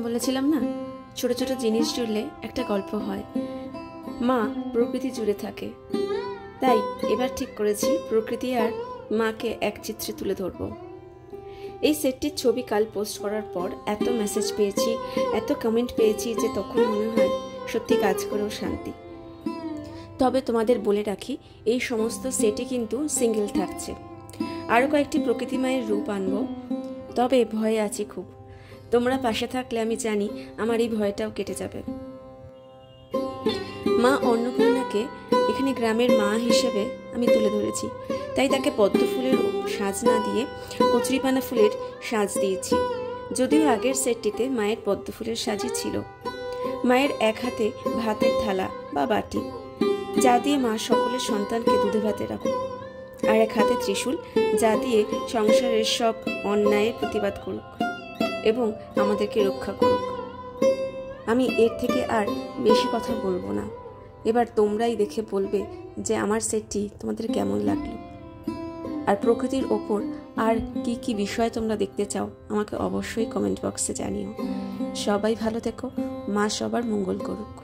বলেছিলাম না, ছোট ছোট জিনিস জুড়লে একটা গল্প হয়। মা প্রকৃতি জুড়ে থাকে, তাই এবার ঠিক করেছি প্রকৃতি আর মাকে এক চিত্রে তুলে ধরবো। এই সেটটির ছবি কাল পোস্ট করার পর এত মেসেজ পেয়েছি, এত কমেন্ট পেয়েছি যে তখন মনে হয় সত্যি কাজ করেও শান্তি। তবে তোমাদের বলে রাখি, এই সমস্ত সেটই কিন্তু সিঙ্গেল থাকছে। আরও কয়েকটি প্রকৃতি মায়ের রূপ আনবো, তবে ভয়ে আছি খুব। তোমরা পাশে থাকলে আমি জানি আমার এই ভয়টাও কেটে যাবে। মা অন্নপূর্ণাকে এখানে গ্রামের মা হিসেবে আমি তুলে ধরেছি, তাই তাকে পদ্ম ফুলের সাজ না দিয়ে কচুরিপানা ফুলের সাজ দিয়েছি। যদিও আগের সেটটিতে মায়ের পদ্ম ফুলের সাজই ছিল। মায়ের এক হাতে ভাতের থালা বা বাটি, যা দিয়ে মা সকলের সন্তানকে দুধে ভাতে রাখুন, আর এক হাতে ত্রিশূল, যা দিয়ে সংসারের সব অন্যায়ের প্রতিবাদ করুক এবং আমাদেরকে রক্ষা করুক। আমি এর থেকে আর বেশি কথা বলবো না। এবার তোমরাই দেখে বলবে যে আমার সেটটি তোমাদের কেমন লাগলো, আর প্রকৃতির ওপর আর কি কি বিষয় তোমরা দেখতে চাও আমাকে অবশ্যই কমেন্ট বক্সে জানিও। সবাই ভালো থেকো, মা সবার মঙ্গল করুক।